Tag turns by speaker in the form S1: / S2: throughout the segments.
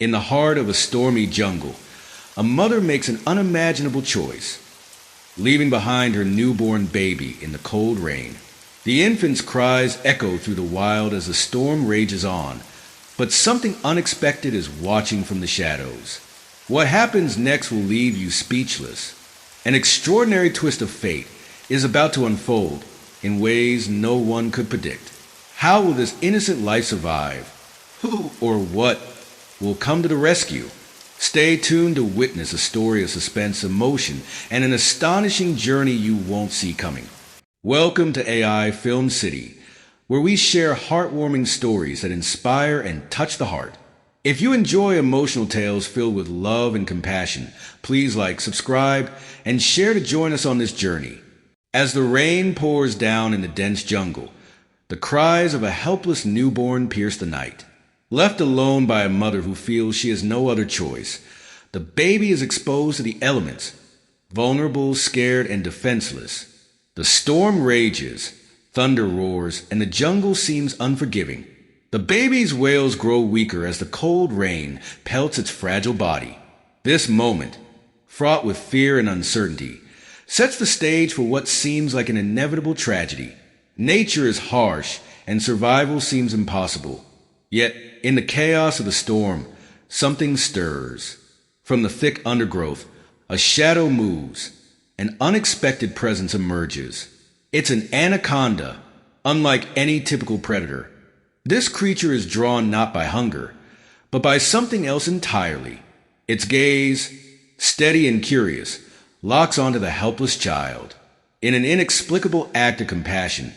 S1: In the heart of a stormy jungle, a mother makes an unimaginable choice, leaving behind her newborn baby in the cold rain. The infant's cries echo through the wild as the storm rages on, but something unexpected is watching from the shadows. What happens next will leave you speechless. An extraordinary twist of fate is about to unfold in ways no one could predict. How will this innocent life survive? Who or what will come to the rescue? Stay tuned to witness a story of suspense, emotion, and an astonishing journey you won't see coming. Welcome to AI Film City, where we share heartwarming stories that inspire and touch the heart. If you enjoy emotional tales filled with love and compassion, please like, subscribe, and share to join us on this journey. As the rain pours down in the dense jungle, the cries of a helpless newborn pierce the night. Left alone by a mother who feels she has no other choice, the baby is exposed to the elements, vulnerable, scared, and defenseless. The storm rages, thunder roars, and the jungle seems unforgiving. The baby's wails grow weaker as the cold rain pelts its fragile body. This moment, fraught with fear and uncertainty, sets the stage for what seems like an inevitable tragedy. Nature is harsh, and survival seems impossible. Yet, in the chaos of the storm, something stirs. From the thick undergrowth, a shadow moves. An unexpected presence emerges. It's an anaconda, unlike any typical predator. This creature is drawn not by hunger, but by something else entirely. Its gaze, steady and curious, locks onto the helpless child. In an inexplicable act of compassion,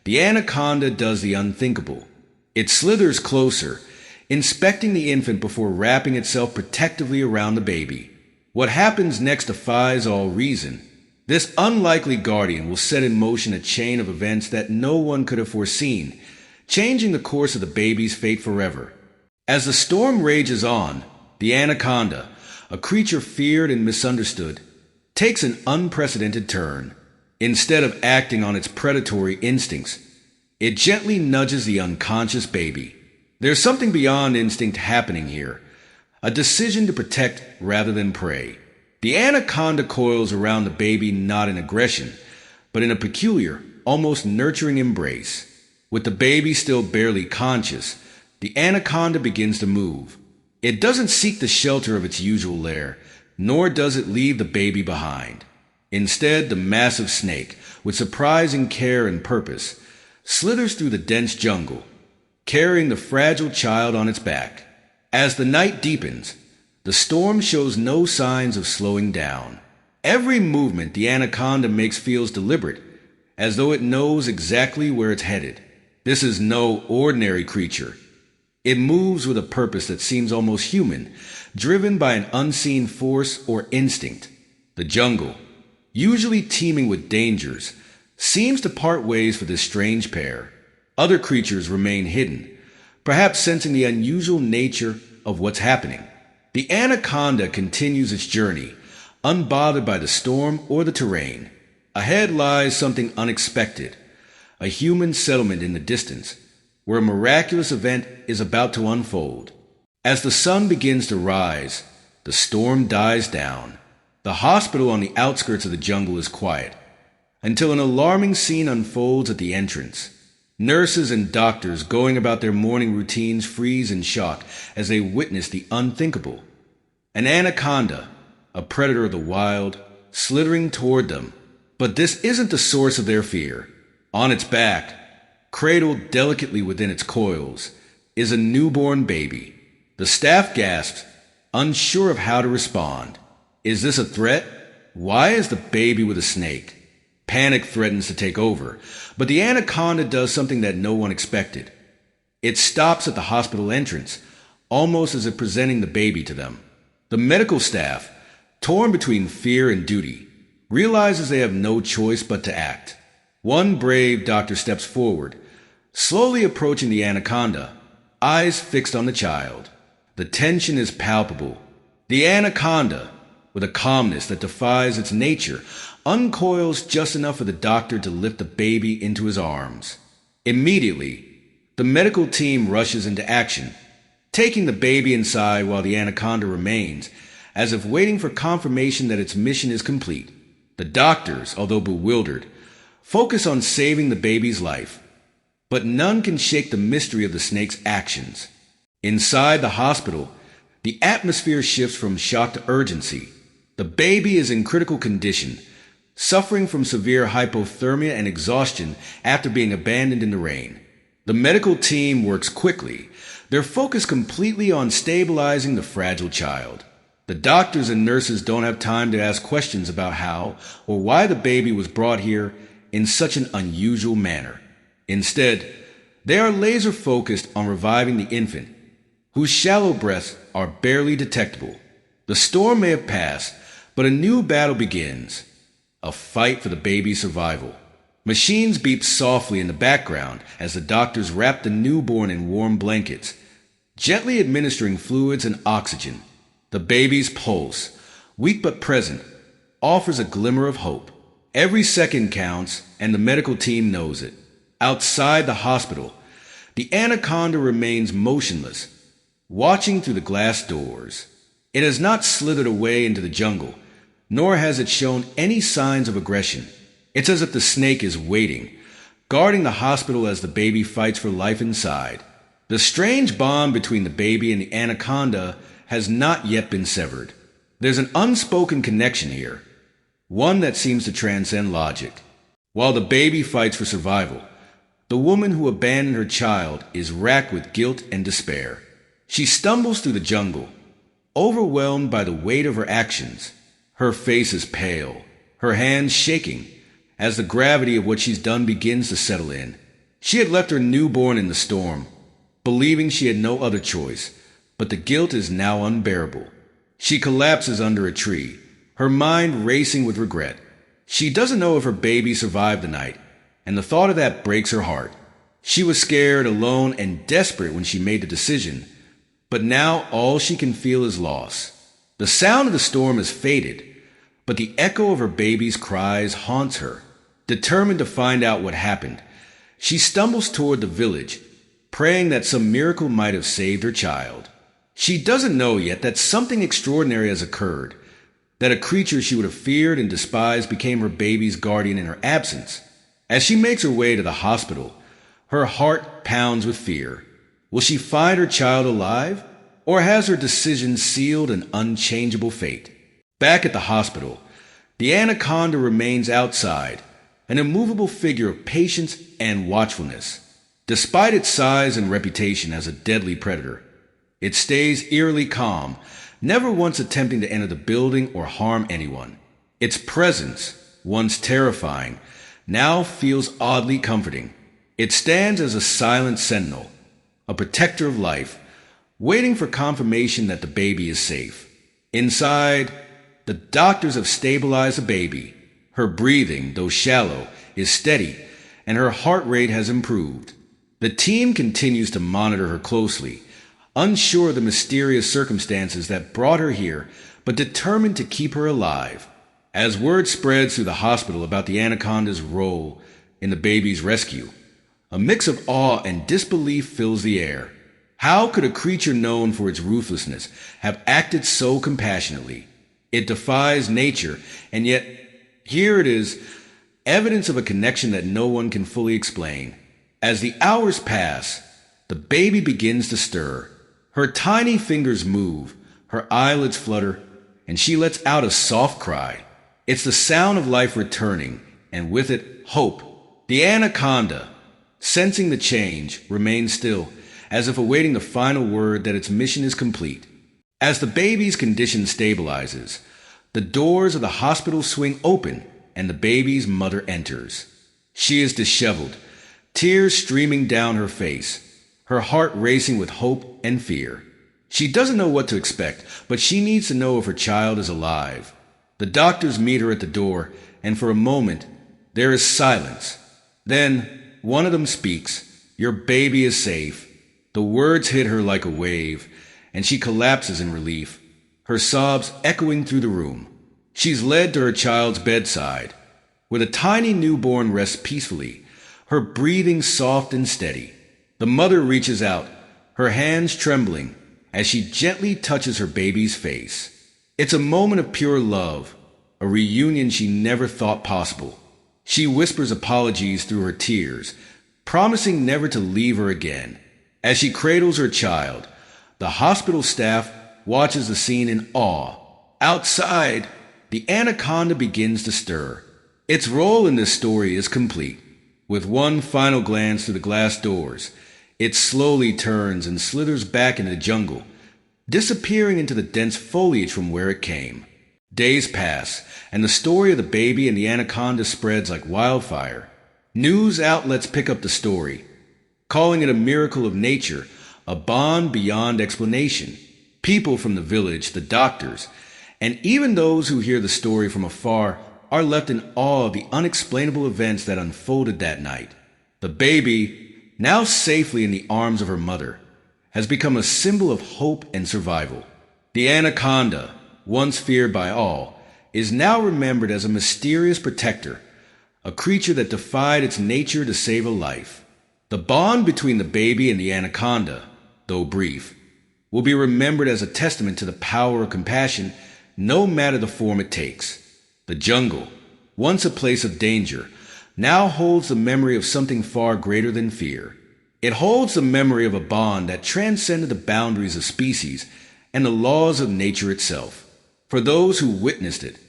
S1: the anaconda does the unthinkable. It slithers closer, inspecting the infant before wrapping itself protectively around the baby. What happens next defies all reason. This unlikely guardian will set in motion a chain of events that no one could have foreseen, changing the course of the baby's fate forever. As the storm rages on, the anaconda, a creature feared and misunderstood, takes an unprecedented turn. Instead of acting on its predatory instincts, it gently nudges the unconscious baby. There's something beyond instinct happening here, a decision to protect rather than prey. The anaconda coils around the baby not in aggression, but in a peculiar, almost nurturing embrace. With the baby still barely conscious, the anaconda begins to move. It doesn't seek the shelter of its usual lair, nor does it leave the baby behind. Instead, the massive snake, with surprising care and purpose, slithers through the dense jungle, carrying the fragile child on its back. As the night deepens, the storm shows no signs of slowing down. Every movement the anaconda makes feels deliberate, as though it knows exactly where it's headed. This is no ordinary creature. It moves with a purpose that seems almost human, driven by an unseen force or instinct. The jungle, usually teeming with dangers, seems to part ways for this strange pair. Other creatures remain hidden, perhaps sensing the unusual nature of what's happening. The anaconda continues its journey, unbothered by the storm or the terrain. Ahead lies something unexpected, a human settlement in the distance, where a miraculous event is about to unfold. As the sun begins to rise, the storm dies down. The hospital on the outskirts of the jungle is quiet, until an alarming scene unfolds at the entrance. Nurses and doctors going about their morning routines freeze in shock as they witness the unthinkable. An anaconda, a predator of the wild, slithering toward them. But this isn't the source of their fear. On its back, cradled delicately within its coils, is a newborn baby. The staff gasps, unsure of how to respond. Is this a threat? Why is the baby with a snake? Panic threatens to take over, but the anaconda does something that no one expected. It stops at the hospital entrance, almost as if presenting the baby to them. The medical staff, torn between fear and duty, realizes they have no choice but to act. One brave doctor steps forward, slowly approaching the anaconda, eyes fixed on the child. The tension is palpable. The anaconda, with a calmness that defies its nature, uncoils just enough for the doctor to lift the baby into his arms. Immediately, the medical team rushes into action. taking the baby inside while the anaconda remains, as if waiting for confirmation that its mission is complete. The doctors, although bewildered, focus on saving the baby's life, but none can shake the mystery of the snake's actions. Inside the hospital, the atmosphere shifts from shock to urgency. The baby is in critical condition, suffering from severe hypothermia and exhaustion after being abandoned in the rain. The medical team works quickly, their focus completely on stabilizing the fragile child. The doctors and nurses don't have time to ask questions about how or why the baby was brought here in such an unusual manner. Instead, they are laser focused on reviving the infant, whose shallow breaths are barely detectable. The storm may have passed, but a new battle begins, a fight for the baby's survival. Machines beep softly in the background as the doctors wrap the newborn in warm blankets, gently administering fluids and oxygen. The baby's pulse, weak but present, offers a glimmer of hope. Every second counts, and the medical team knows it. Outside the hospital, the anaconda remains motionless, watching through the glass doors. It has not slithered away into the jungle, nor has it shown any signs of aggression. It's as if the snake is waiting, guarding the hospital as the baby fights for life inside. The strange bond between the baby and the anaconda has not yet been severed. There's an unspoken connection here, one that seems to transcend logic. While the baby fights for survival, the woman who abandoned her child is racked with guilt and despair. She stumbles through the jungle, overwhelmed by the weight of her actions. Her face is pale, her hands shaking, as the gravity of what she's done begins to settle in. She had left her newborn in the storm, believing she had no other choice, but the guilt is now unbearable. She collapses under a tree, her mind racing with regret. She doesn't know if her baby survived the night, and the thought of that breaks her heart. She was scared, alone, and desperate when she made the decision, but now all she can feel is loss. The sound of the storm has faded, but the echo of her baby's cries haunts her. Determined to find out what happened, she stumbles toward the village, praying that some miracle might have saved her child. She doesn't know yet that something extraordinary has occurred, that a creature she would have feared and despised became her baby's guardian in her absence. As she makes her way to the hospital, her heart pounds with fear. Will she find her child alive, or has her decision sealed an unchangeable fate? Back at the hospital, the anaconda remains outside, an immovable figure of patience and watchfulness. Despite its size and reputation as a deadly predator, it stays eerily calm, never once attempting to enter the building or harm anyone. Its presence, once terrifying, now feels oddly comforting. It stands as a silent sentinel, a protector of life, waiting for confirmation that the baby is safe. Inside, the doctors have stabilized the baby. Her breathing, though shallow, is steady, and her heart rate has improved. The team continues to monitor her closely, unsure of the mysterious circumstances that brought her here, but determined to keep her alive. As word spreads through the hospital about the anaconda's role in the baby's rescue, a mix of awe and disbelief fills the air. How could a creature known for its ruthlessness have acted so compassionately? It defies nature, and yet here it is, evidence of a connection that no one can fully explain. As the hours pass, the baby begins to stir. Her tiny fingers move, her eyelids flutter, and she lets out a soft cry. It's the sound of life returning, and with it, hope. The anaconda, sensing the change, remains still, as if awaiting the final word that its mission is complete. As the baby's condition stabilizes, the doors of the hospital swing open, and the baby's mother enters. She is disheveled, tears streaming down her face, her heart racing with hope and fear. She doesn't know what to expect, but she needs to know if her child is alive. The doctors meet her at the door, and for a moment, there is silence. Then, one of them speaks. "Your baby is safe." The words hit her like a wave, and she collapses in relief, her sobs echoing through the room. She's led to her child's bedside, where the tiny newborn rests peacefully, her breathing soft and steady. The mother reaches out, her hands trembling, as she gently touches her baby's face. It's a moment of pure love, a reunion she never thought possible. She whispers apologies through her tears, promising never to leave her again. As she cradles her child, the hospital staff watches the scene in awe. Outside, the Anaconda begins to stir. Its role in this story is complete. With one final glance through the glass doors, it slowly turns and slithers back into the jungle, disappearing into the dense foliage from where it came. Days pass, and the story of the baby and the anaconda spreads like wildfire. News outlets pick up the story, calling it a miracle of nature, a bond beyond explanation. People from the village, the doctors, and even those who hear the story from afar are left in awe of the unexplainable events that unfolded that night. The baby, now safely in the arms of her mother, has become a symbol of hope and survival. The anaconda, once feared by all, is now remembered as a mysterious protector, a creature that defied its nature to save a life. The bond between the baby and the anaconda, though brief, will be remembered as a testament to the power of compassion, no matter the form it takes. The jungle, once a place of danger, now holds the memory of something far greater than fear. It holds the memory of a bond that transcended the boundaries of species and the laws of nature itself. For those who witnessed it,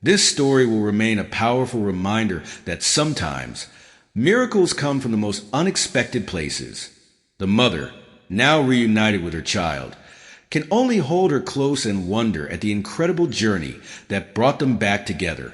S1: this story will remain a powerful reminder that sometimes miracles come from the most unexpected places. The mother, now reunited with her child, can only hold her close and wonder at the incredible journey that brought them back together.